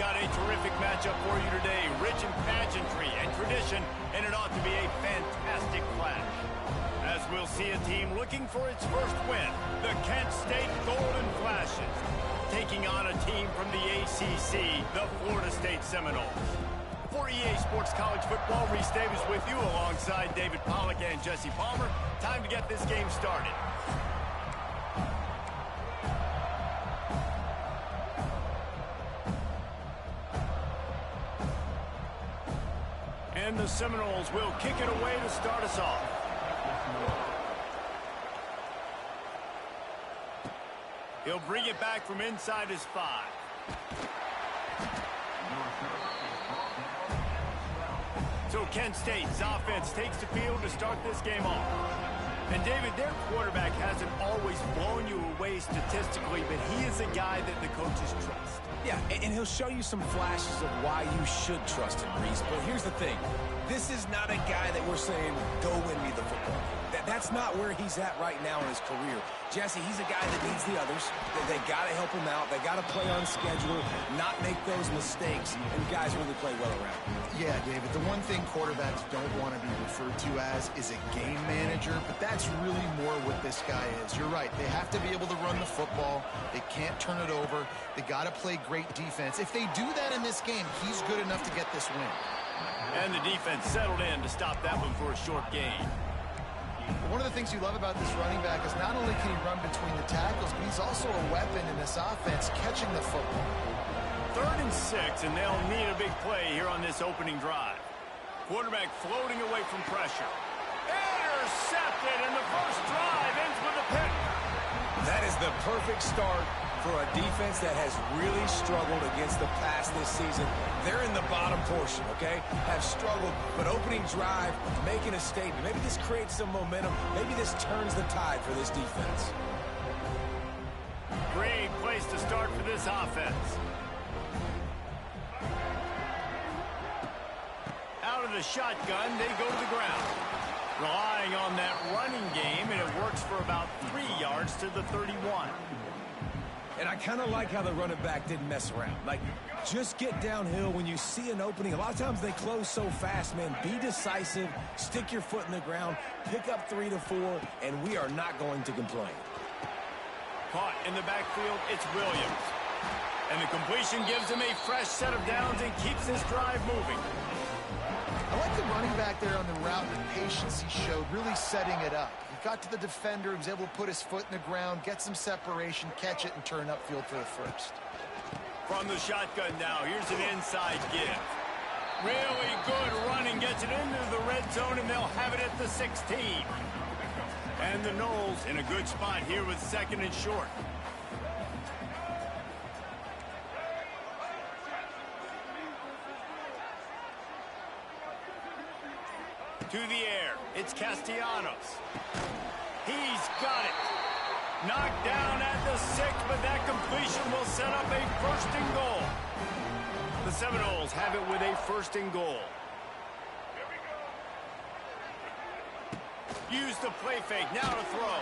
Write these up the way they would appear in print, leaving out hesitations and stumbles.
got a terrific matchup for you today. Rich in pageantry and tradition, and it ought to be a fantastic clash. As we'll see a team looking for its first win, the Kent State Golden Flashes, taking on a team from the ACC, the Florida State Seminoles. For EA Sports College Football, Reese Davis with you alongside David Pollack and Jesse Palmer. Time to get this game started. And the Seminoles will kick it away to start us off. He'll bring it back from inside his 5. So Kent State's offense takes the field to start this game off. And David, their quarterback hasn't always blown you away statistically, but he is a guy that the coaches trust. Yeah, and he'll show you some flashes of why you should trust him, Reese. But here's the thing. This is not a guy that we're saying, go win me the football. That's not where he's at right now in his career. Jesse, he's a guy that needs the others. They got to help him out. They got to play on schedule, not make those mistakes, and guys really play well around him. Yeah, David, the one thing quarterbacks don't want to be referred to as is a game manager, but that's really more what this guy is. You're right. They have to be able to run the football. They can't turn it over. They got to play great defense. If they do that in this game, he's good enough to get this win. And the defense settled in to stop that one for a short gain. One of the things you love about this running back is not only can he run between the tackles, but he's also a weapon in this offense catching the football. 3rd and 6, and they'll need a big play here on this opening drive. Quarterback floating away from pressure. Intercepted, and the first drive ends with a pick. That is the perfect start for a defense that has really struggled against the pass this season. They're in the bottom portion, okay? Have struggled, but opening drive, making a statement. Maybe this creates some momentum. Maybe this turns the tide for this defense. Great place to start for this offense. Out of the shotgun, they go to the ground. Relying on that running game, and it works for about 3 yards to the 31. And I kind of like how the running back didn't mess around. Like, just get downhill when you see an opening. A lot of times they close so fast, man. Be decisive, stick your foot in the ground, pick up 3 to 4, and we are not going to complain. Caught in the backfield, it's Williams. And the completion gives him a fresh set of downs and keeps this drive moving. I like the running back there on the route and the patience he showed, really setting it up. He got to the defender, he was able to put his foot in the ground, get some separation, catch it, and turn upfield for the first. From the shotgun now, here's an inside give. Really good running, gets it into the red zone, and they'll have it at the 16. And the Noles in a good spot here with 2nd and short. To the air, it's Castellanos. He's got it. Knocked down at the 6, but that completion will set up a 1st and goal. The Seminoles have it with a 1st and goal. Use the play fake, now to throw.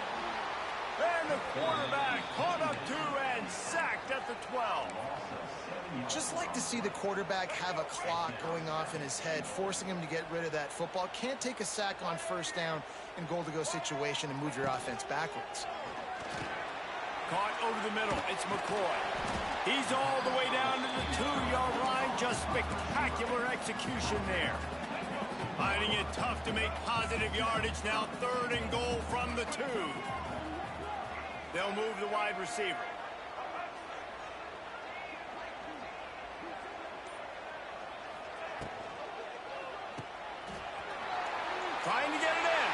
And the quarterback caught up 2 and sacked at the 12. Just like to see the quarterback have a clock going off in his head, forcing him to get rid of that football. Can't take a sack on 1st down in goal-to-go situation and move your offense backwards. Caught over the middle, it's McCoy. He's all the way down to the 2-yard line. Just spectacular execution there. Finding it tough to make positive yardage now. 3rd and goal from the 2. They'll move the wide receiver. Trying to get it in.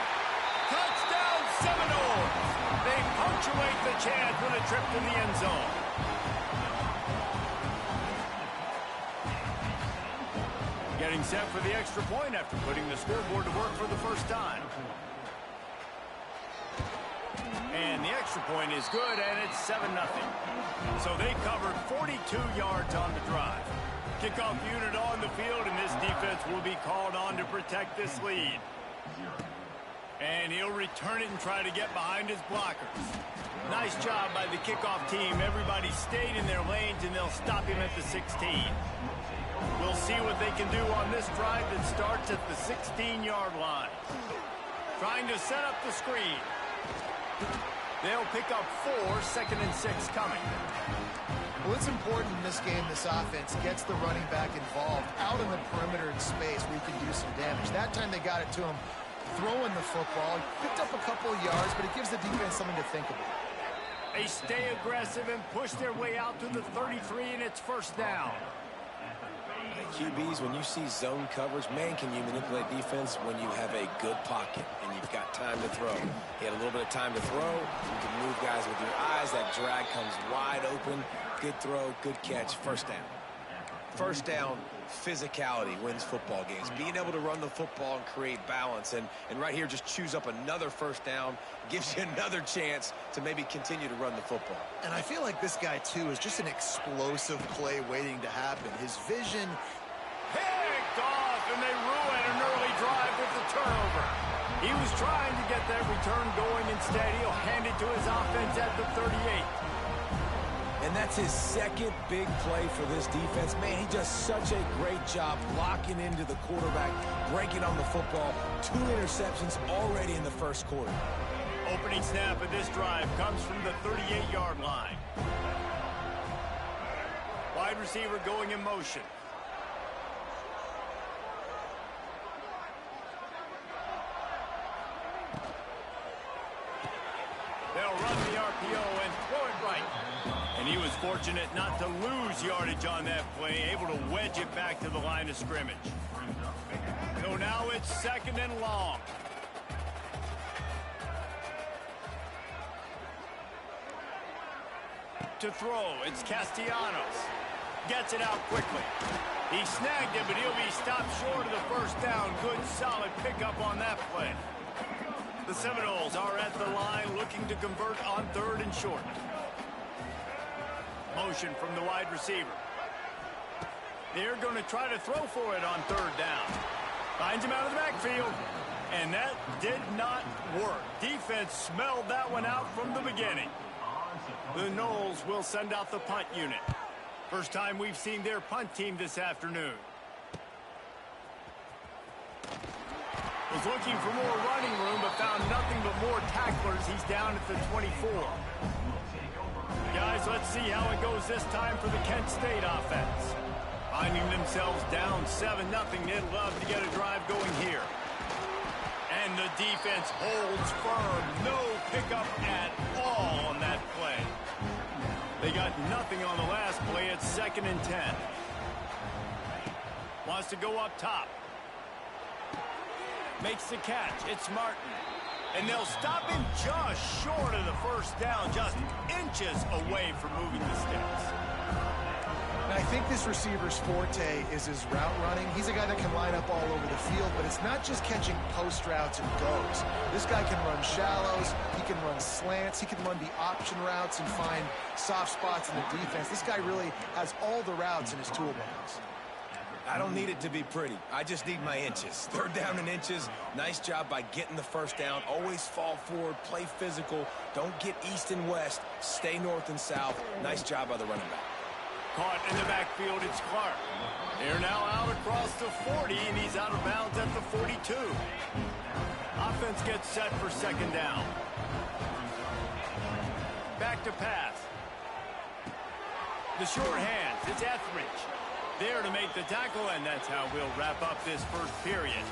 Touchdown Seminoles. They punctuate the chance with a trip to the end zone. Getting set for the extra point after putting the scoreboard to work for the first time. And the extra point is good, and it's 7-0. So they covered 42 yards on the drive. Kickoff unit on the field, and this defense will be called on to protect this lead. And he'll return it and try to get behind his blockers. Nice job by the kickoff team. Everybody stayed in their lanes, and they'll stop him at the 16. We'll see what they can do on this drive that starts at the 16-yard line. Trying to set up the screen. They'll pick up 4, 2nd and 6 coming. Well, it's important in this game, this offense gets the running back involved out in the perimeter in space where you can do some damage. That time they got it to him throwing the football. Picked up a couple of yards, but it gives the defense something to think about. They stay aggressive and push their way out to the 33, and it's first down. QBs, when you see zone coverage, man, can you manipulate defense when you have a good pocket and you've got time to throw. He had a little bit of time to throw. You can move guys with your eyes. That drag comes wide open. Good throw, good catch, first down. First down, physicality wins football games. Being able to run the football and create balance. And right here, just choose up another first down. Gives you another chance to maybe continue to run the football. And I feel like this guy, too, is just an explosive play waiting to happen. His vision... Picked off, and they ruin an early drive with the turnover. He was trying to get that return going. Instead, he'll hand it to his offense at the 38. And that's his second big play for this defense. Man, he does such a great job locking into the quarterback, breaking on the football. 2 interceptions already in the first quarter. Opening snap of this drive comes from the 38-yard line. Wide receiver going in motion. They'll run the RPO and throw it right. And he was fortunate not to lose yardage on that play, able to wedge it back to the line of scrimmage. So now it's 2nd and long. To throw, it's Castellanos. Gets it out quickly. He snagged it, but he'll be stopped short of the first down. Good, solid pickup on that play. The Seminoles are at the line looking to convert on 3rd and short. Motion from the wide receiver. They're going to try to throw for it on 3rd down. Finds him out of the backfield. And that did not work. Defense smelled that one out from the beginning. The Noles will send out the punt unit. First time we've seen their punt team this afternoon. Was looking for more running room, but found nothing but more tacklers. He's down at the 24. Guys, let's see how it goes this time for the Kent State offense. Finding themselves down 7-0, they'd love to get a drive going here. And the defense holds firm. No pickup at all on that play. They got nothing on the last play. It's 2nd and 10. Wants to go up top. Makes the catch. It's Martin. And they'll stop him just short of the first down, just inches away from moving the sticks. And I think this receiver's forte is his route running. He's a guy that can line up all over the field, but it's not just catching post routes and goes. This guy can run shallows, he can run slants, he can run the option routes and find soft spots in the defense. This guy really has all the routes in his toolbox. I don't need it to be pretty. I just need my inches. 3rd down and inches. Nice job by getting the first down. Always fall forward, play physical. Don't get east and west. Stay north and south. Nice job by the running back. Caught in the backfield, it's Clark. They're now out across the 40, and he's out of bounds at the 42. Offense gets set for 2nd down. Back to pass. The short hands, it's Etheridge. There to make the tackle, and that's how we'll wrap up this first period.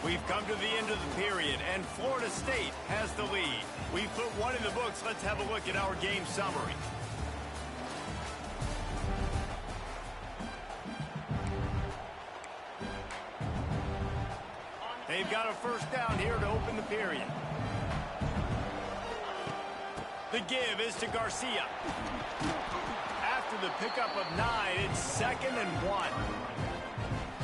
We've come to the end of the period, and Florida State has the lead. We've put one in the books. Let's have a look at our game summary. They've got a first down here to open the period. The give is to Garcia. After the pickup of 9, it's 2nd and 1.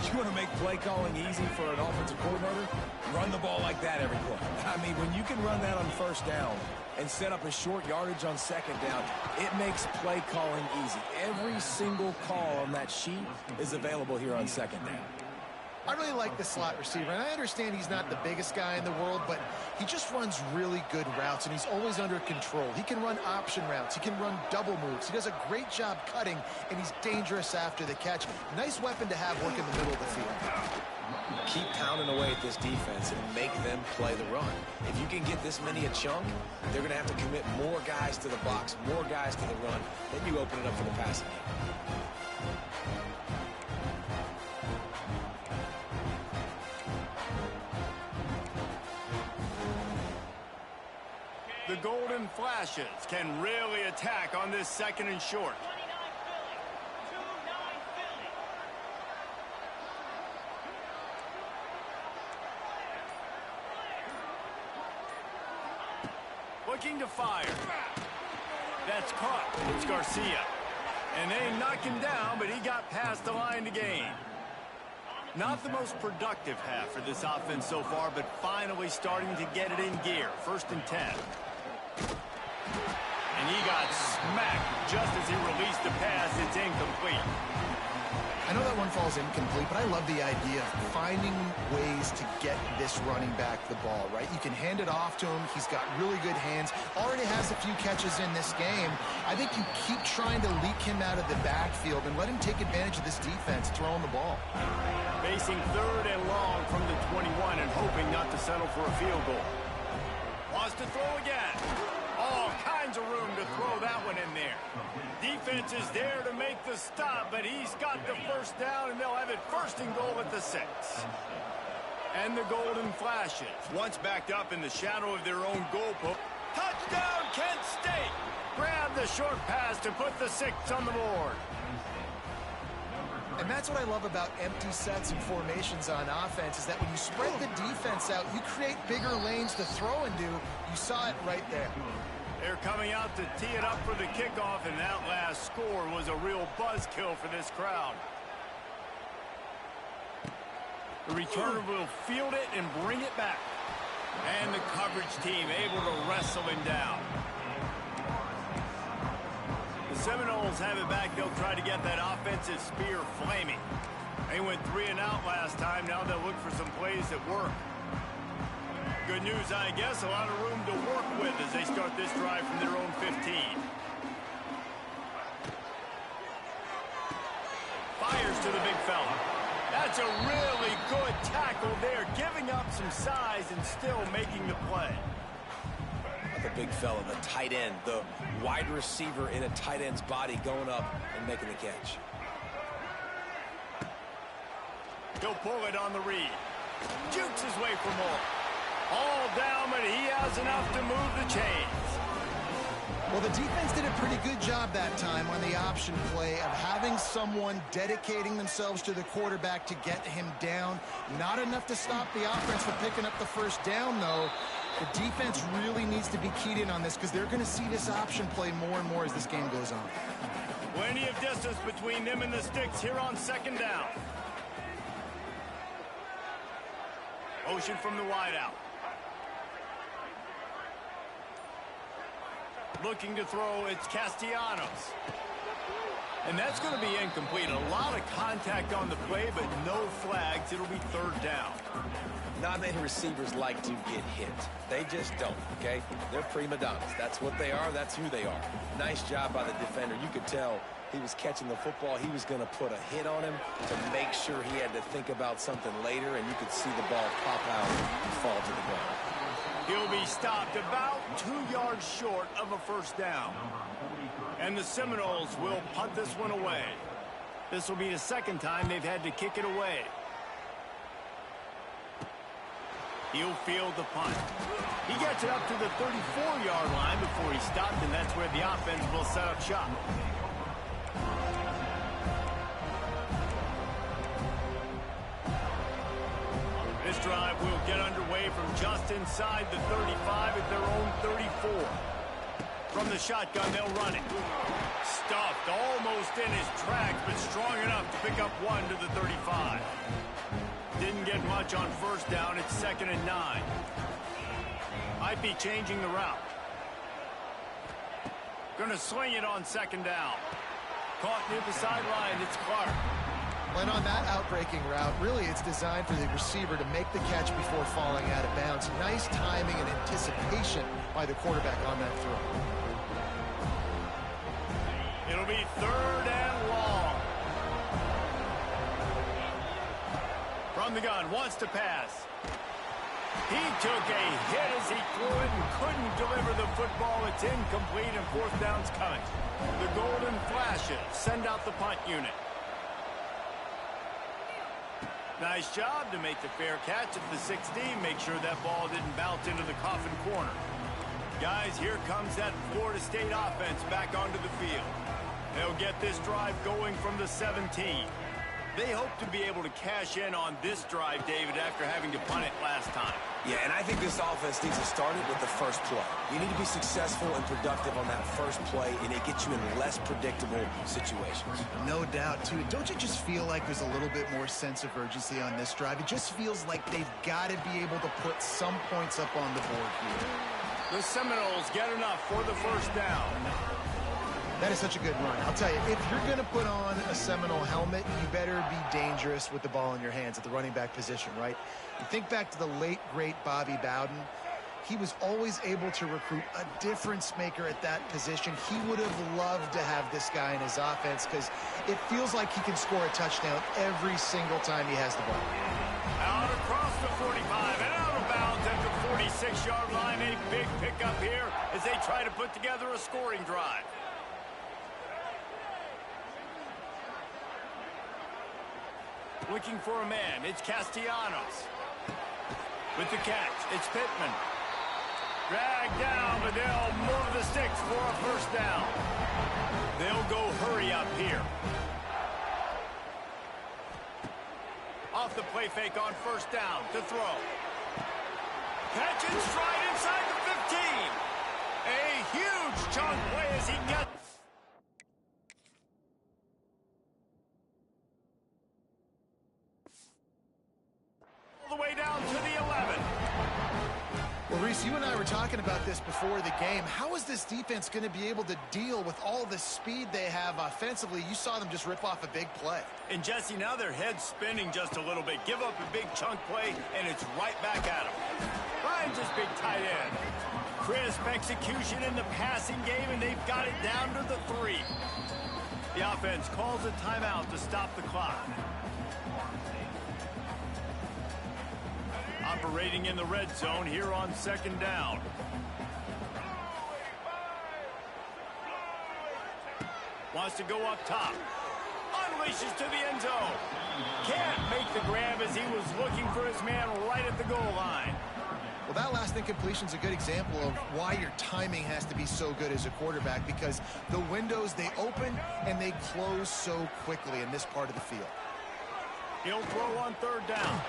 You want to make play calling easy for an offensive coordinator? Run the ball like that every play. I mean, when you can run that on first down and set up a short yardage on 2nd down, it makes play calling easy. Every single call on that sheet is available here on 2nd down. I really like the slot receiver, and I understand he's not the biggest guy in the world, but he just runs really good routes, and he's always under control. He can run option routes. He can run double moves. He does a great job cutting, and he's dangerous after the catch. Nice weapon to have work in the middle of the field. Keep pounding away at this defense and make them play the run. If you can get this many a chunk, they're going to have to commit more guys to the box, more guys to the run. Then you open it up for the passing game. The Golden Flashes can really attack on this 2nd and short. Looking to fire. That's caught. It's Garcia. And they knock him down, but he got past the line to gain. Not the most productive half for this offense so far, but finally starting to get it in gear. 1st and 10. And he got smacked just as he released the pass. It's incomplete. I know that one falls incomplete, but I love the idea of finding ways to get this running back the ball, right? You can hand it off to him. He's got really good hands. Already has a few catches in this game. I think you keep trying to leak him out of the backfield and let him take advantage of this defense throwing the ball. Facing 3rd and long from the 21 and hoping not to settle for a field goal. Wants to throw again. All kinds of room to throw that one in there. Defense is there to make the stop, but he's got the 1st down, and they'll have it 1st and goal at the 6. And the Golden Flashes, once backed up in the shadow of their own goal post. Touchdown, Kent State! Grab the short pass to put the 6 on the board. And that's what I love about empty sets and formations on offense, is that when you spread the defense out, you create bigger lanes to throw and do. You saw it right there. They're coming out to tee it up for the kickoff, and that last score was a real buzzkill for this crowd. The returner will field it and bring it back. And the coverage team able to wrestle him down. The Seminoles have it back. They'll try to get that offensive spear flaming. They went 3 and out last time. Now they'll look for some plays that work. Good news, I guess. A lot of room to work with as they start this drive from their own 15. Fires to the big fella. That's a really good tackle there, giving up some size and still making the play. The big fella, the tight end, the wide receiver in a tight end's body going up and making the catch. He'll pull it on the read. Jukes his way for more. All down, but he has enough to move the chains. Well, the defense did a pretty good job that time on the option play of having someone dedicating themselves to the quarterback to get him down. Not enough to stop the offense from picking up the 1st down, though. The defense really needs to be keyed in on this because they're going to see this option play more and more as this game goes on. Plenty of distance between them and the sticks here on 2nd down. Motion from the wideout. Looking to throw, it's Castellanos. And that's going to be incomplete. A lot of contact on the play, but no flags. It'll be 3rd down. Not many receivers like to get hit. They just don't, okay? They're prima donnas. That's what they are. That's who they are. Nice job by the defender. You could tell he was catching the football. He was going to put a hit on him to make sure he had to think about something later, and you could see the ball pop out and fall to the ground. He'll be stopped about 2 yards short of a 1st down. And the Seminoles will punt this one away. This will be the 2nd time they've had to kick it away. He'll field the punt. He gets it up to the 34-yard line before he stopped, and that's where the offense will set up shop. This drive will get underway from just inside the 35 at their own 34. From the shotgun, they'll run it. Stuffed almost in his tracks, but strong enough to pick up 1 to the 35. Didn't get much on 1st down. It's 2nd and 9. Might be changing the route. Gonna swing it on 2nd down. Caught near the sideline. It's Clark. And on that outbreaking route, really it's designed for the receiver to make the catch before falling out of bounds. Nice timing and anticipation by the quarterback on that throw. It'll be 3rd and long. From the gun, wants to pass. He took a hit as he threw it and couldn't deliver the football. It's incomplete and 4th down's coming. The Golden Flashes send out the punt unit. Nice job to make the fair catch at the 16. Make sure that ball didn't bounce into the coffin corner. Guys, here comes that Florida State offense back onto the field. They'll get this drive going from the 17. They hope to be able to cash in on this drive, David, after having to punt it last time. Yeah, and I think this offense needs to start it with the first play. You need to be successful and productive on that first play, and it gets you in less predictable situations. No doubt, too. Don't you just feel like there's a little bit more sense of urgency on this drive? It just feels like they've got to be able to put some points up on the board here. The Seminoles get enough for the 1st down. That is such a good run. I'll tell you, if you're going to put on a Seminole helmet, you better be dangerous with the ball in your hands at the running back position, right? You think back to the late, great Bobby Bowden. He was always able to recruit a difference maker at that position. He would have loved to have this guy in his offense because it feels like he can score a touchdown every single time he has the ball. Out across the 45 and out of bounds at the 46-yard line. A big pickup here as they try to put together a scoring drive. Looking for a man, it's Castellanos. With the catch, it's Pittman. Dragged down, but they'll move the sticks for a 1st down. They'll go hurry up here. Off the play fake on 1st down to throw. Catch and stride inside the 15. A huge chunk play as he gets the way down to the 11. Well, Reese, you and I were talking about this before the game. How is this defense going to be able to deal with all the speed they have offensively? You saw them just rip off a big play. And Jesse, now their head's spinning just a little bit. Give up a big chunk play, and it's right back at them. Finds his big tight end. Crisp execution in the passing game, and they've got it down to the 3. The offense calls a timeout to stop the clock. Operating in the red zone here on 2nd down. Wants to go up top. Unleashes to the end zone. Can't make the grab as he was looking for his man right at the goal line. Well, that last incompletion is a good example of why your timing has to be so good as a quarterback, because the windows, they open and they close so quickly in this part of the field. He'll throw on 3rd down.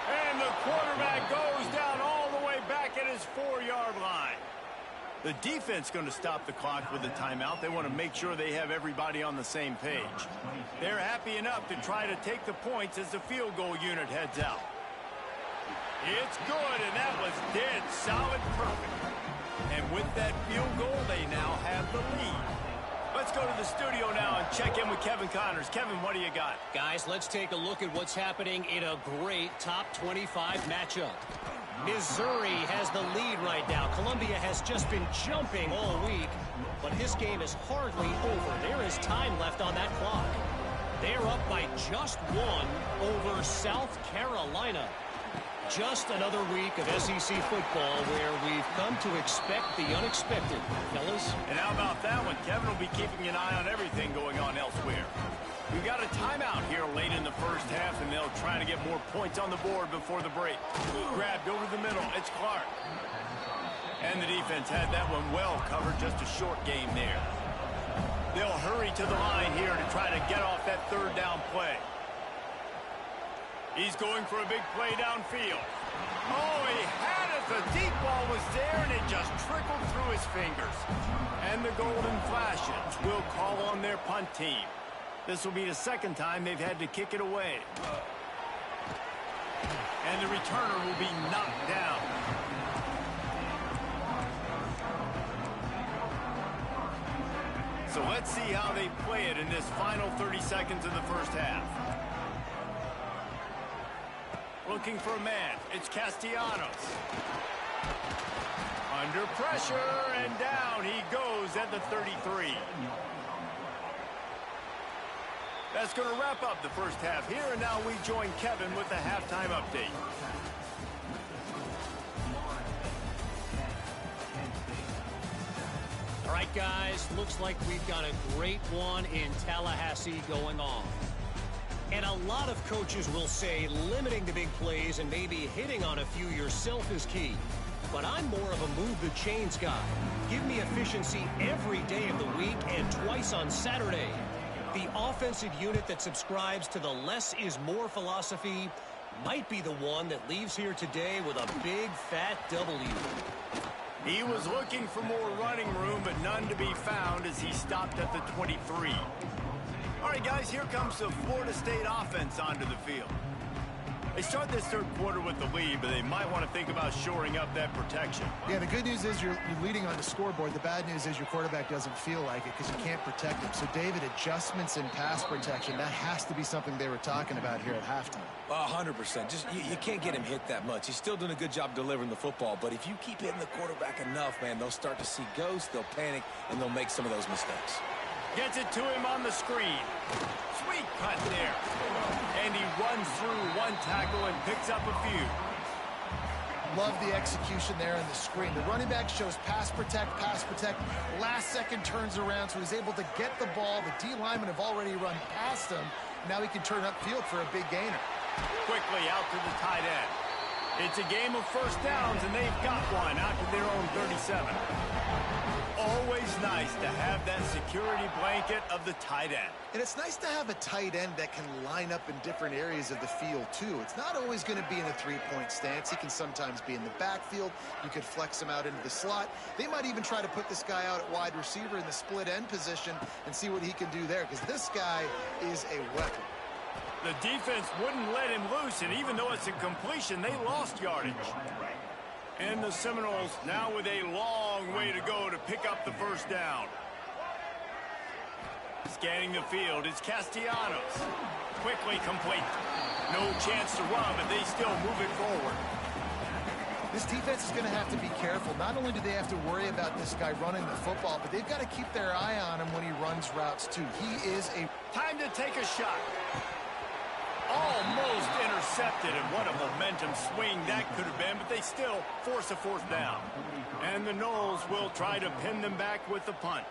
And the quarterback goes down all the way back at his 4-yard line. The defense going to stop the clock with a timeout. They want to make sure they have everybody on the same page. They're happy enough to try to take the points as the field goal unit heads out. It's good, and that was dead solid perfect. And with that field goal, they now have the lead. Let's go to the studio now and check in with Kevin Connors. Kevin, what do you got? Guys, let's take a look at what's happening in a great top 25 matchup. Missouri has the lead right now. Columbia has just been jumping all week, but this game is hardly over. There is time left on that clock. They're up by just 1 over South Carolina. Just another week of SEC football where we've come to expect the unexpected, fellas. And how about that one? Kevin will be keeping an eye on everything going on elsewhere. We've got a timeout here late in the 1st half, and they'll try to get more points on the board before the break. Grabbed over the middle. It's Clark. And the defense had that one well covered. Just a short game there. They'll hurry to the line here to try to get off that 3rd down play. He's going for a big play downfield. Oh, he had it. The deep ball was there, and it just trickled through his fingers. And the Golden Flashes will call on their punt team. This will be the 2nd time they've had to kick it away. And the returner will be knocked down. So let's see how they play it in this final 30 seconds of the 1st half. Looking for a man. It's Castellanos. Under pressure, and down he goes at the 33. That's going to wrap up the first half here, and now we join Kevin with the halftime update. All right, guys, looks like we've got a great one in Tallahassee going on. And a lot of coaches will say limiting the big plays and maybe hitting on a few yourself is key. But I'm more of a move the chains guy. Give me efficiency every day of the week and twice on Saturday. The offensive unit that subscribes to the less is more philosophy might be the one that leaves here today with a big fat W. He was looking for more running room, but none to be found as he stopped at the 23. All right, guys, here comes the Florida State offense onto the field. They start this third quarter with the lead, but they might want to think about shoring up that protection. Yeah, the good news is you're leading on the scoreboard. The bad news is your quarterback doesn't feel like it because you can't protect him. So, David, adjustments in pass protection, that has to be something they were talking about here at halftime. 100%. Just you can't get him hit that much. He's still doing a good job delivering the football, but if you keep hitting the quarterback enough, man, they'll start to see ghosts, they'll panic, and they'll make some of those mistakes. Gets it to him on the screen. Sweet cut there. And he runs through one tackle and picks up a few. Love the execution there on the screen. The running back shows pass protect. Last second turns around, so he's able to get the ball. The D linemen have already run past him. Now he can turn upfield for a big gainer. Quickly out to the tight end. It's a game of first downs, and they've got one out to their own 37. Always nice to have that security blanket of the tight end. And it's nice to have a tight end that can line up in different areas of the field, too. It's not always going to be in a three-point stance. He can sometimes be in the backfield. You could flex him out into the slot. They might even try to put this guy out at wide receiver in the split end position and see what he can do there, because this guy is a weapon. The defense wouldn't let him loose, and even though it's a completion, they lost yardage. And the Seminoles now with a long way to go to pick up the first down. Scanning the field is Castellanos. Quickly complete. No chance to run, but they still move it forward. This defense is going to have to be careful. Not only do they have to worry about this guy running the football, but they've got to keep their eye on him when he runs routes, too. He is a... Time to take a shot. Almost intercepted, and what a momentum swing that could have been, but they still force a fourth down. And the Noles will try to pin them back with the punt.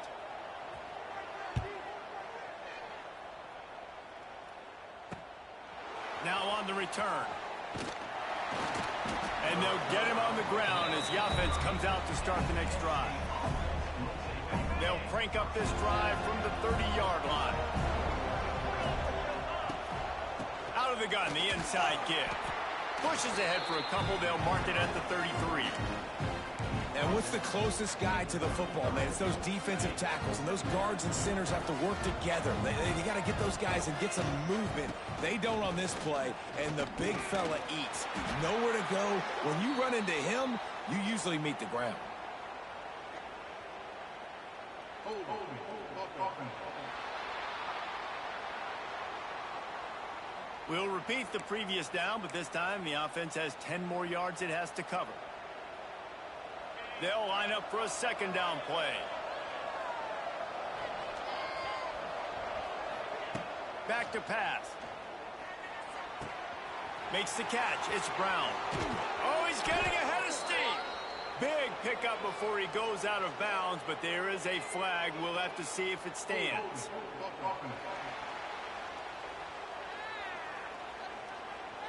Now on the return. And they'll get him on the ground as the offense comes out to start the next drive. They'll crank up this drive from the 30-yard line. Out of the gun, the inside give. Pushes ahead for a couple. They'll mark it at the 33. And what's the closest guy to the football, man? It's those defensive tackles, and those guards and centers have to work together. They got to get those guys and get some movement. They don't on this play, and the big fella eats. Nowhere to go. When you run into him, you usually meet the ground. We'll repeat the previous down, but this time the offense has 10 more yards it has to cover. They'll line up for a second down play. Back to pass. Makes the catch. It's Brown. Oh, he's getting ahead of steam. Big pickup before he goes out of bounds, but there is a flag. We'll have to see if it stands.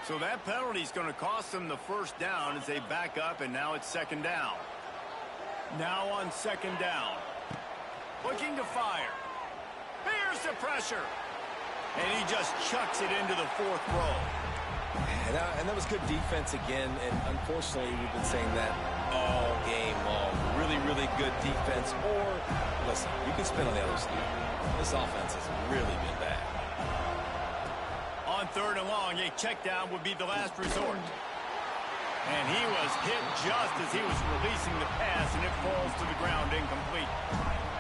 So that penalty is going to cost them the first down as they back up, and now it's second down. Now on second down. Looking to fire. Here's the pressure. And he just chucks it into the fourth row. And that was good defense again, and unfortunately we've been saying that all game long. Really, really good defense. Or, listen, you can spin on the other side. This offense has really been bad. On third and long, a check down would be the last resort. And he was hit just as he was releasing the pass, and it falls to the ground incomplete.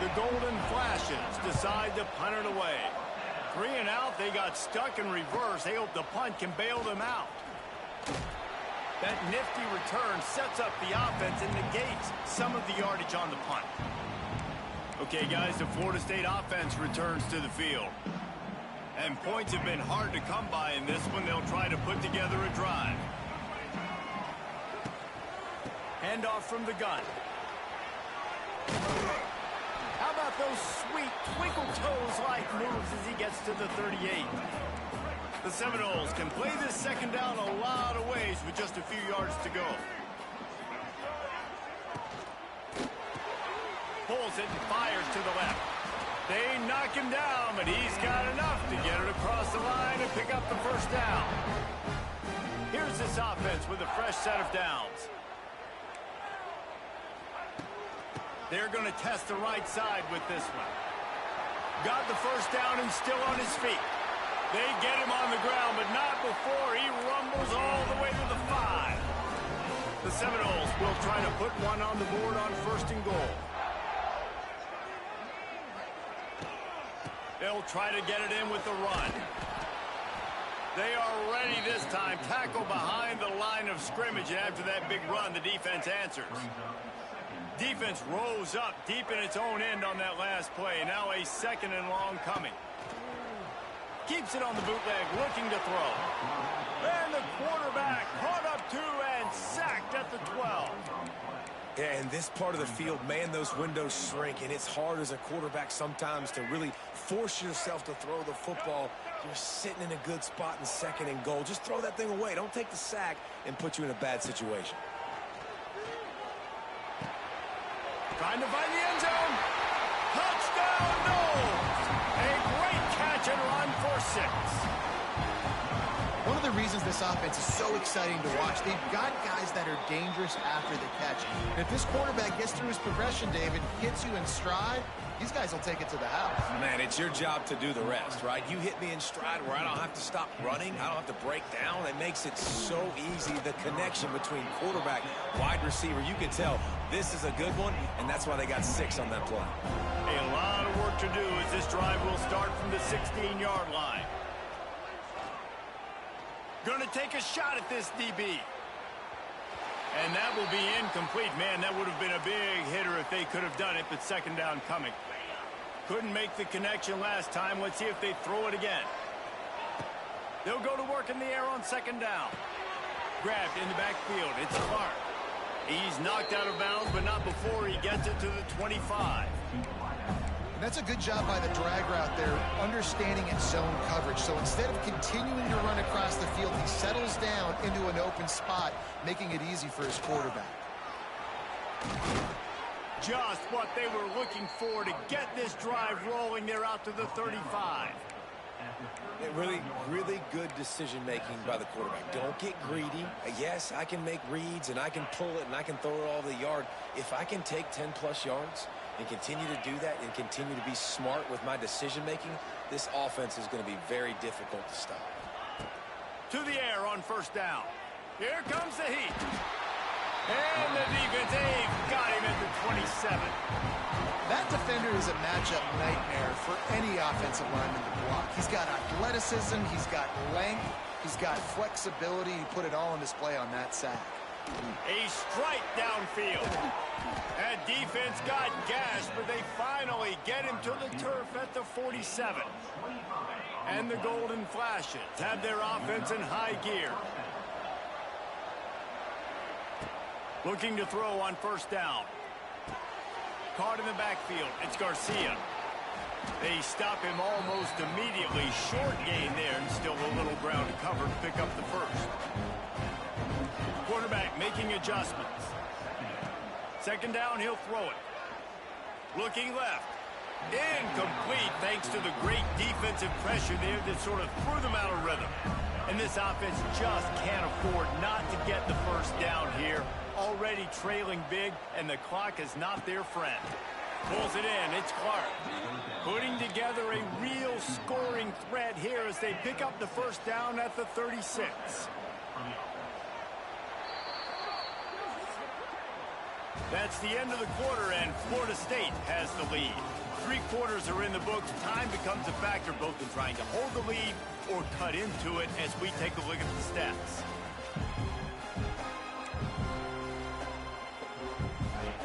The Golden Flashes decide to punt it away. 3 and out, they got stuck in reverse. They hope the punt can bail them out. That nifty return sets up the offense and negates some of the yardage on the punt. Okay, guys, the Florida State offense returns to the field. And points have been hard to come by in this one. They'll try to put together a drive. Handoff from the gun. How about those sweet twinkle toes-like moves as he gets to the 38? The Seminoles can play this second down a lot of ways with just a few yards to go. Pulls it and fires to the left. They knock him down, but he's got enough to get it across the line and pick up the first down. Here's this offense with a fresh set of downs. They're going to test the right side with this one. Got the first down and still on his feet. They get him on the ground, but not before he rumbles all the way to the 5. The Seminoles will try to put one on the board on 1st and goal. They'll try to get it in with the run. They are ready this time. Tackle behind the line of scrimmage, and after that big run, the defense answers. Defense rose up deep in its own end on that last play. Now a 2nd and long coming. Keeps it on the bootleg, looking to throw. And the quarterback caught up 2 and sacked at the 12. Yeah, in this part of the field, man, those windows shrink, and it's hard as a quarterback sometimes to really force yourself to throw the football. You're sitting in a good spot in 2nd and goal. Just throw that thing away. Don't take the sack and put you in a bad situation. Trying to find the end zone. Touchdown, no! A great catch and run for 6. One of the reasons this offense is so exciting to watch, they've got guys that are dangerous after the catch. And if this quarterback gets through his progression, David, hits you in stride, these guys will take it to the house. Man, it's your job to do the rest, right? You hit me in stride where I don't have to stop running. I don't have to break down. It makes it so easy, the connection between quarterback, wide receiver. You can tell this is a good one, and that's why they got 6 on that play. A lot of work to do as this drive will start from the 16-yard line. Going to take a shot at this DB. And that will be incomplete. Man, that would have been a big hitter if they could have done it, but 2nd down coming. Couldn't make the connection last time. Let's see if they throw it again. They'll go to work in the air on 2nd down. Grabbed in the backfield. It's Clark. He's knocked out of bounds, but not before he gets it to the 25. And that's a good job by the drag route there, understanding its zone coverage. So instead of continuing to run across the field, he settles down into an open spot, making it easy for his quarterback. Just what they were looking for to get this drive rolling. They're out to the 35. Really, really good decision-making by the quarterback. Don't get greedy. Yes, I can make reads, and I can pull it, and I can throw it all the yard. If I can take 10-plus yards and continue to do that and continue to be smart with my decision-making, this offense is going to be very difficult to stop. To the air on 1st down. Here comes the heat. And the defense, they've got him at the 27. That defender is a matchup nightmare for any offensive lineman to block. He's got athleticism, he's got length, he's got flexibility. He put it all on display on that sack. A strike downfield. That defense got gashed, but they finally get him to the turf at the 47. And the Golden Flashes have their offense in high gear. Looking to throw on 1st down. Caught in the backfield. It's Garcia. They stop him almost immediately. Short gain there, and still a little ground to cover to pick up the 1st. Quarterback making adjustments. 2nd down, he'll throw it. Looking left. Incomplete thanks to the great defensive pressure there that sort of threw them out of rhythm. And this offense just can't afford not to get the 1st down here. Already trailing big, and the clock is not their friend. Pulls it in. It's Clark. Putting together a real scoring threat here as they pick up the 1st down at the 36. That's the end of the quarter, and Florida State has the lead. 3 quarters are in the books. Time becomes a factor both in trying to hold the lead or cut into it as we take a look at the stats.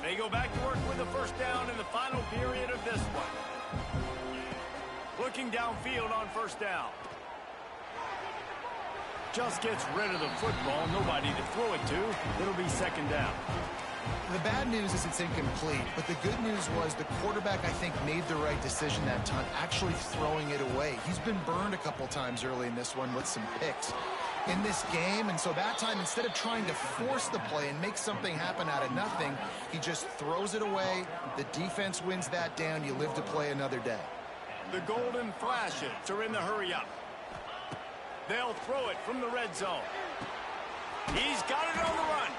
They go back to work with the first down in the final period of this one. Looking downfield on first down. Just gets rid of the football. Nobody to throw it to. It'll be second down. The bad news is it's incomplete, but the good news was the quarterback, I think, made the right decision that time, actually throwing it away. He's been burned a couple times early in this one with some picks in this game, and so that time, instead of trying to force the play and make something happen out of nothing, he just throws it away. The defense wins that down. You live to play another day. The golden flashes are in the hurry-up. They'll throw it from the red zone. He's got it on the run.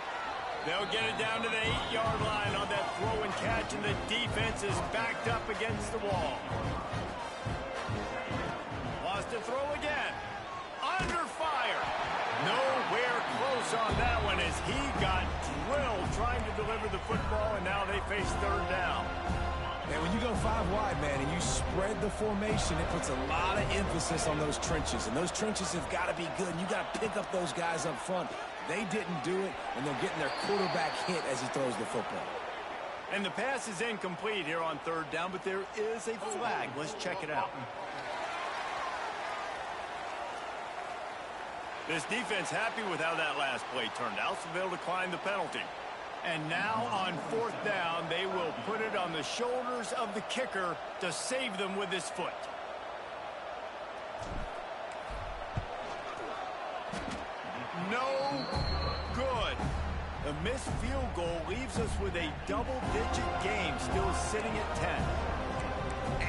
They'll get it down to the 8-yard line on that throw and catch, and the defense is backed up against the wall. Wants to throw again. Under fire. Nowhere close on that one as he got drilled trying to deliver the football, and now they face third down. And when you go 5 wide, man, and you spread the formation, it puts a lot of emphasis on those trenches. And those trenches have got to be good. And you got to pick up those guys up front. They didn't do it, and they're getting their quarterback hit as he throws the football. And the pass is incomplete here on third down, but there is a flag. Let's check it out. This defense happy with how that last play turned out, so they'll decline the penalty. And now on fourth down, they will put it on the shoulders of the kicker to save them with his foot. No good. A missed field goal leaves us with a double-digit game still sitting at 10.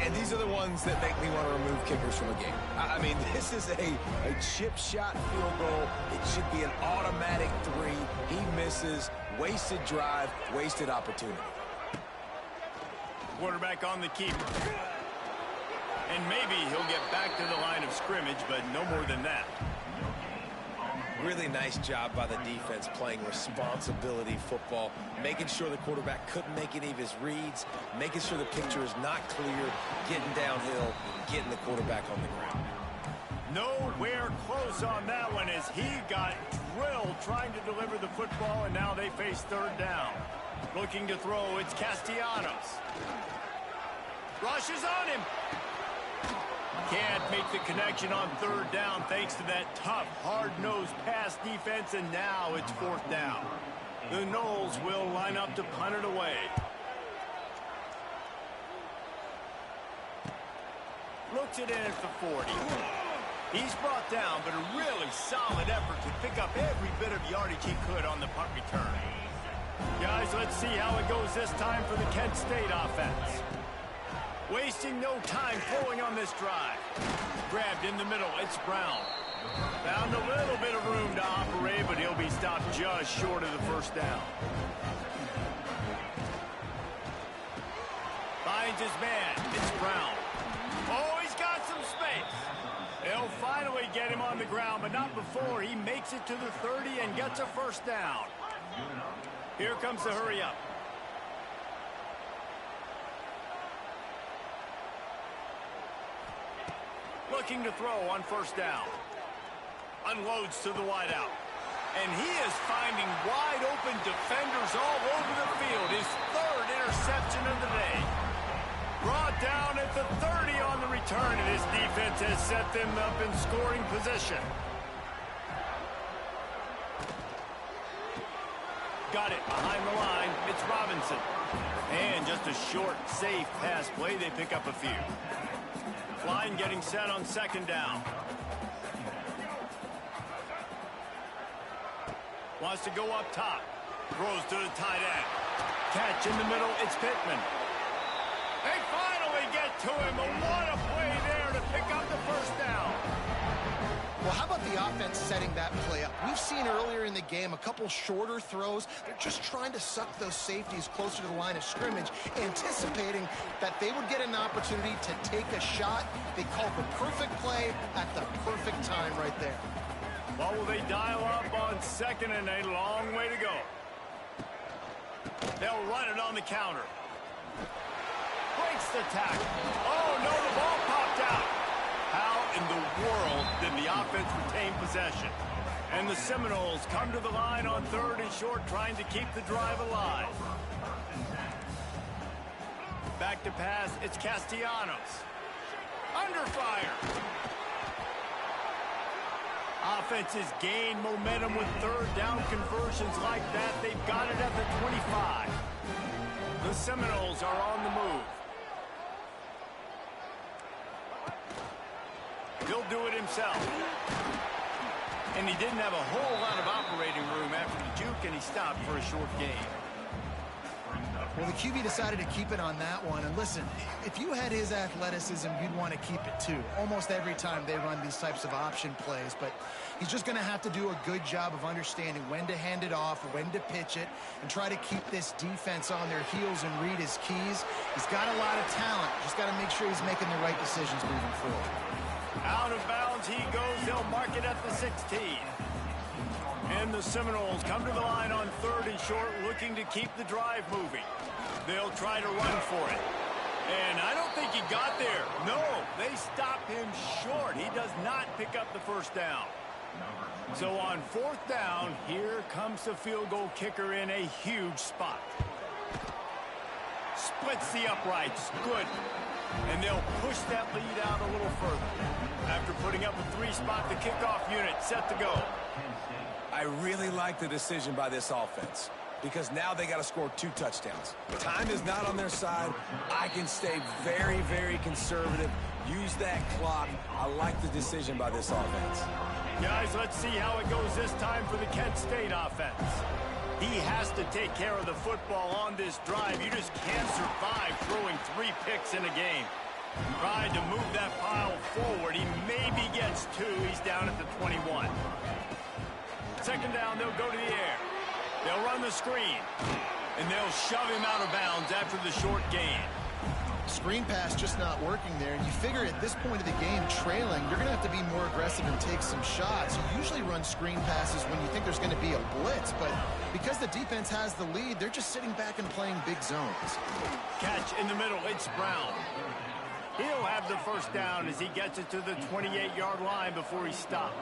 And these are the ones that make me want to remove kickers from a game. I mean, this is a chip shot field goal. It should be an automatic 3. He misses. Wasted drive, wasted opportunity. Quarterback on the keeper. And maybe he'll get back to the line of scrimmage, but no more than that. Really nice job by the defense playing responsibility football, making sure the quarterback couldn't make any of his reads, making sure the picture is not clear, getting downhill, getting the quarterback on the ground. Nowhere close on that one as he got drilled trying to deliver the football, and now they face third down. Looking to throw, it's Castellanos. Rushes on him. Can't make the connection on third down thanks to that tough, hard-nosed pass defense, and now it's fourth down. The Knowles will line up to punt it away. Looks it in at the 40. He's brought down, but a really solid effort to pick up every bit of yardage he could on the punt return. Guys, let's see how it goes this time for the Kent State offense. Wasting no time throwing on this drive. Grabbed in the middle, it's Brown. Found a little bit of room to operate, but he'll be stopped just short of the first down. Finds his man, it's Brown. Oh, he's got some space. They'll finally get him on the ground, but not before he makes it to the 30 and gets a first down. Here comes the hurry-up. Looking to throw on first down. Unloads to the wideout. And he is finding wide-open defenders all over the field. His third interception of the day. Brought down at the 30 on the return, and his defense has set them up in scoring position. Got it behind the line. It's Robinson. And just a short, safe pass play. They pick up a few. Line getting set on second down. Wants to go up top. Throws to the tight end. Catch in the middle. It's Pittman. They finally get to him. And what a play there to pick up the first down. Well, how about the offense setting that play up? We've seen earlier in the game a couple shorter throws. They're just trying to suck those safeties closer to the line of scrimmage, anticipating that they would get an opportunity to take a shot. They called the perfect play at the perfect time right there. Well, will they dial up on second and a long way to go? They'll run it on the counter. Breaks the tackle. Oh, no, the ball popped out. How in the world did the offense retain possession? And the Seminoles come to the line on 3rd and short, trying to keep the drive alive. Back to pass, it's Castellanos. Under fire. Offenses gain momentum with 3rd down conversions like that. They've got it at the 25. The Seminoles are on the move. He'll do it himself. And he didn't have a whole lot of operating room after the juke, and he stopped for a short gain. Well, the QB decided to keep it on that one. And listen, if you had his athleticism, you'd want to keep it too. Almost every time they run these types of option plays. But he's just going to have to do a good job of understanding when to hand it off, when to pitch it, and try to keep this defense on their heels and read his keys. He's got a lot of talent. Just got to make sure he's making the right decisions moving forward. Out of bounds he goes. They'll mark it at the 16. And the Seminoles come to the line on 3rd and short, looking to keep the drive moving. They'll try to run for it. And I don't think he got there. No, they stop him short. He does not pick up the first down. So on 4th down, here comes the field goal kicker in a huge spot. Splits the uprights. Good. And they'll push that lead out a little further. After putting up a 3-spot, the kickoff unit set to go. I really like the decision by this offense because now they got to score 2 touchdowns. Time is not on their side. I can stay very, very conservative. Use that clock. I like the decision by this offense. Guys, let's see how it goes this time for the Kent State offense. He has to take care of the football on this drive. You just can't survive throwing 3 picks in a game. Tried to move that pile forward. He maybe gets 2. He's down at the 21. 2nd down, they'll go to the air. They'll run the screen. And they'll shove him out of bounds after the short gain. Screen pass just not working there. And you figure at this point of the game, trailing, you're going to have to be more aggressive and take some shots. You usually run screen passes when you think there's going to be a blitz. But because the defense has the lead, they're just sitting back and playing big zones. Catch in the middle. It's Brown. He'll have the first down as he gets it to the 28-yard line before he's stopped.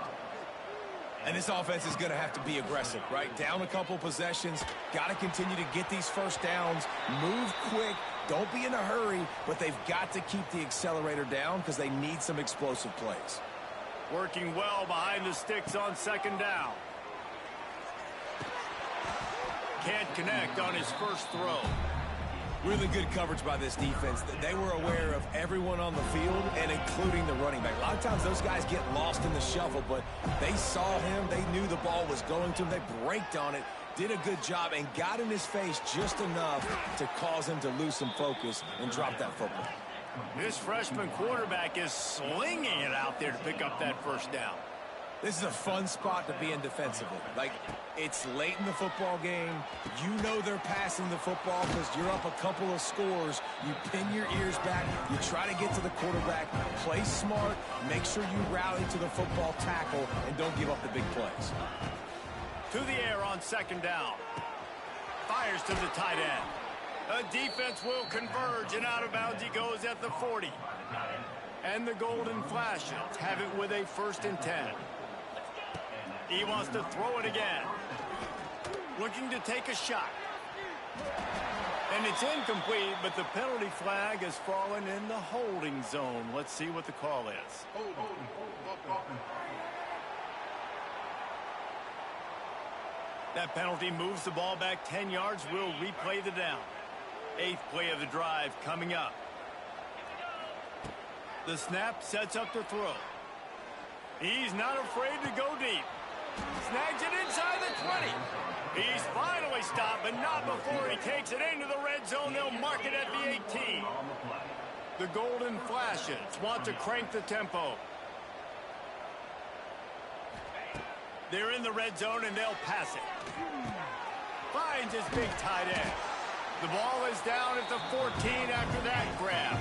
And this offense is going to have to be aggressive, right? Down a couple possessions. Got to continue to get these first downs. Move quick. Don't be in a hurry. But they've got to keep the accelerator down because they need some explosive plays. Working well behind the sticks on 2nd down. Can't connect on his first throw. Really good coverage by this defense. They were aware of everyone on the field and including the running back. A lot of times those guys get lost in the shuffle, but they saw him. They knew the ball was going to him. They braked on it, did a good job, and got in his face just enough to cause him to lose some focus and drop that football. This freshman quarterback is slinging it out there to pick up that first down. This is a fun spot to be in defensively. Like, it's late in the football game. You know they're passing the football because you're up a couple of scores. You pin your ears back. You try to get to the quarterback. Play smart. Make sure you rally to the football tackle and don't give up the big plays. To the air on 2nd down. Fires to the tight end. A defense will converge, and out of bounds he goes at the 40. And the Golden Flashes have it with a 1st and 10. He wants to throw it again. Looking to take a shot. And it's incomplete, but the penalty flag has fallen in the holding zone. Let's see what the call is. That penalty moves the ball back 10 yards. We'll replay the down. 8th play of the drive coming up. The snap sets up the throw. He's not afraid to go deep. Snags it inside the 20. He's finally stopped, but not before he takes it into the red zone. They'll mark it at the 18. The Golden Flashes want to crank the tempo. They're in the red zone, and they'll pass it. Finds his big tight end. The ball is down at the 14 after that grab.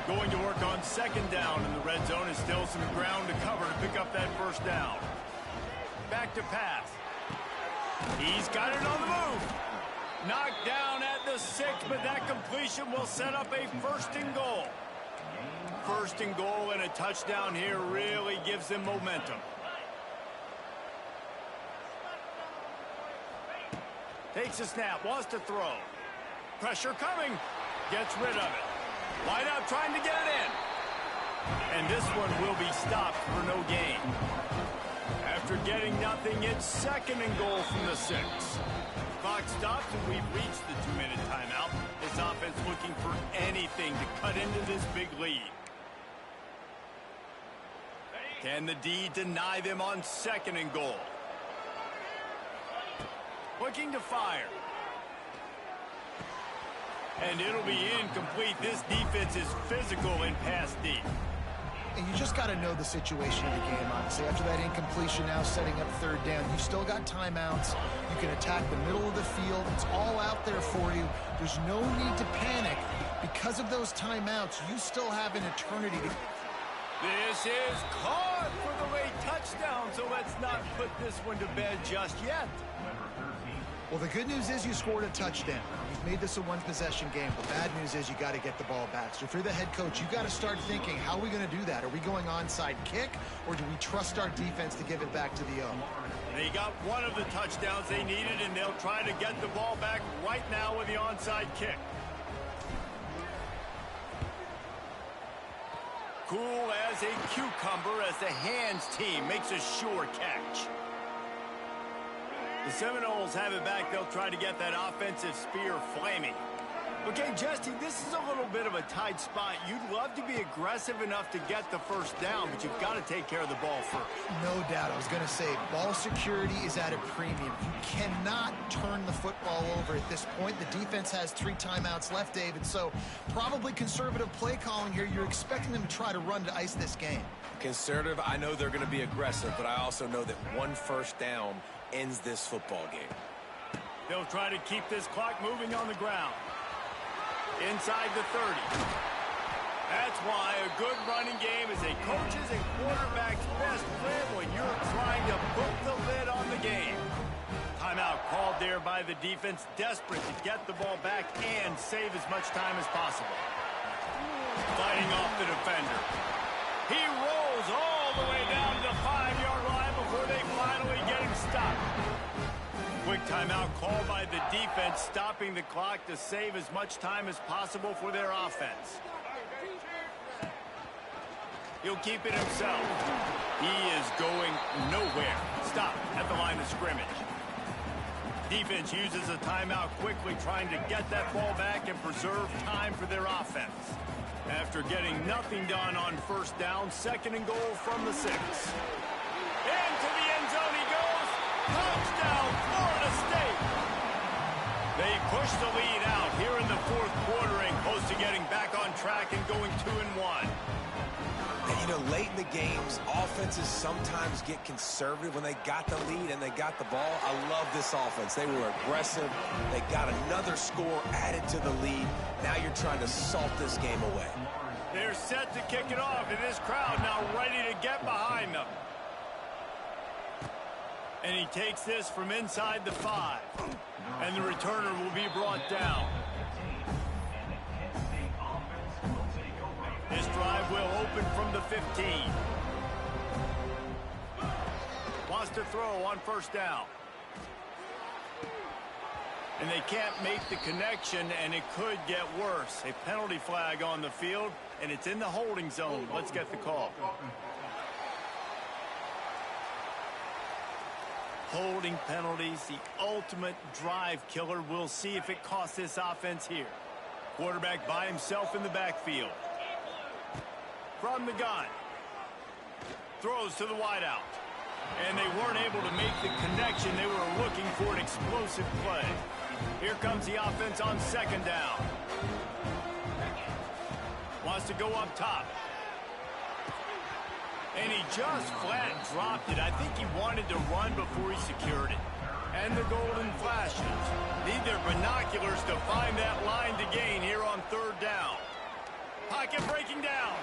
Going to work on 2nd down in the red zone is still some ground to cover to pick up that first down. Back to pass. He's got it on the move. Knocked down at the 6, but that completion will set up a 1st and goal. First and goal and a touchdown here really gives them momentum. Takes a snap, wants to throw. Pressure coming. Gets rid of it. Wide out trying to get it in. And this one will be stopped for no gain. After getting nothing, it's second and goal from the 6. Clock stops and we've reached the 2-minute timeout. This offense looking for anything to cut into this big lead. Can the D deny them on second and goal? Looking to fire. And it'll be incomplete. This defense is physical in pass deep. And you just got to know the situation of the game, honestly. After that incompletion, now setting up third down, you still got timeouts. You can attack the middle of the field. It's all out there for you. There's no need to panic. Because of those timeouts, you still have an eternity to... This is caught for the late touchdown, so let's not put this one to bed just yet. Well, the good news is you scored a touchdown. You've made this a one-possession game. The bad news is you got to get the ball back. So if you're the head coach, you got to start thinking, how are we going to do that? Are we going onside kick, or do we trust our defense to give it back to the O? They got one of the touchdowns they needed, and they'll try to get the ball back right now with the onside kick. Cool as a cucumber as the hands team makes a sure catch. The Seminoles have it back. They'll try to get that offensive spear flaming. Okay, Justin, this is a little bit of a tight spot. You'd love to be aggressive enough to get the first down, but you've got to take care of the ball first. No doubt. I was going to say, ball security is at a premium. You cannot turn the football over at this point. The defense has 3 timeouts left, David, so probably conservative play calling here. You're expecting them to try to run to ice this game. Conservative, I know they're going to be aggressive, but I also know that one first down ends this football game. They'll try to keep this clock moving on the ground. Inside the 30. That's why a good running game is a coach's and quarterback's best friend when you're trying to put the lid on the game. Timeout called there by the defense, desperate to get the ball back and save as much time as possible. Fighting off the defender. He rolls all the way down to the 5-yard line before they finally get him stopped. Quick timeout called by the defense, stopping the clock to save as much time as possible for their offense. He'll keep it himself. He is going nowhere. Stop at the line of scrimmage. Defense uses a timeout quickly, trying to get that ball back and preserve time for their offense. After getting nothing done on first down, second and goal from the 6. Into the end zone he goes. Touchdown, Florida State. They push the lead out here in the 4th quarter and close to getting back on track and going 2-1. And, you know, late in the games, offenses sometimes get conservative when they got the lead and they got the ball. I love this offense. They were aggressive. They got another score added to the lead. Now you're trying to salt this game away. They're set to kick it off, and this crowd now ready to get behind them. And he takes this from inside the 5. And the returner will be brought down. This drive will open from the 15. Wants to throw on first down. And they can't make the connection, and it could get worse. A penalty flag on the field, and it's in the holding zone. Let's get the call. Holding penalties, the ultimate drive killer. We'll see if it costs this offense here. Quarterback by himself in the backfield. From the gun. Throws to the wideout. And they weren't able to make the connection. They were looking for an explosive play. Here comes the offense on second down. Wants to go up top. And he just flat dropped it. I think he wanted to run before he secured it. And the golden flashes. Need their binoculars to find that line to gain here on third down. Pocket breaking down.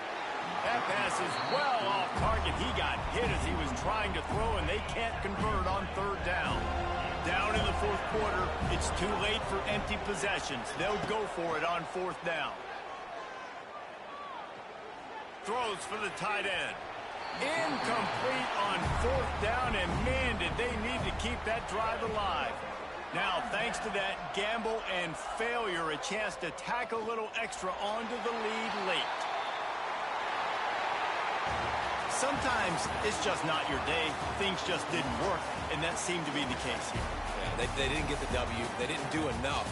That pass is well off target. He got hit as he was trying to throw, and they can't convert on third down. Down in the 4th quarter, it's too late for empty possessions. They'll go for it on 4th down. throws for the tight end. Incomplete on 4th down, and man, did they need to keep that drive alive. Now, thanks to that gamble and failure, a chance to tack a little extra onto the lead late. Sometimes it's just not your day. Things just didn't work, and that seemed to be the case here. Yeah, they didn't get the W. They didn't do enough.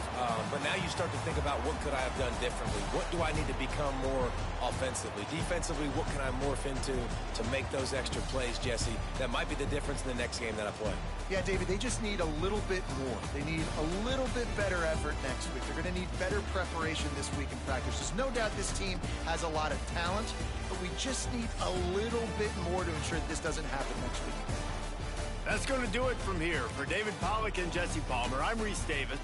But now you start to think about what could I have done differently? What do I need to become more offensively? Defensively, what can I morph into to make those extra plays, Jesse? That might be the difference in the next game that I play. Yeah, David, they just need a little bit more. They need a little bit better effort next week. They're going to need better preparation this week in practice. There's no doubt this team has a lot of talent, but we just need a little bit more to ensure that this doesn't happen next week. That's going to do it from here. For David Pollack and Jesse Palmer, I'm Reese Davis.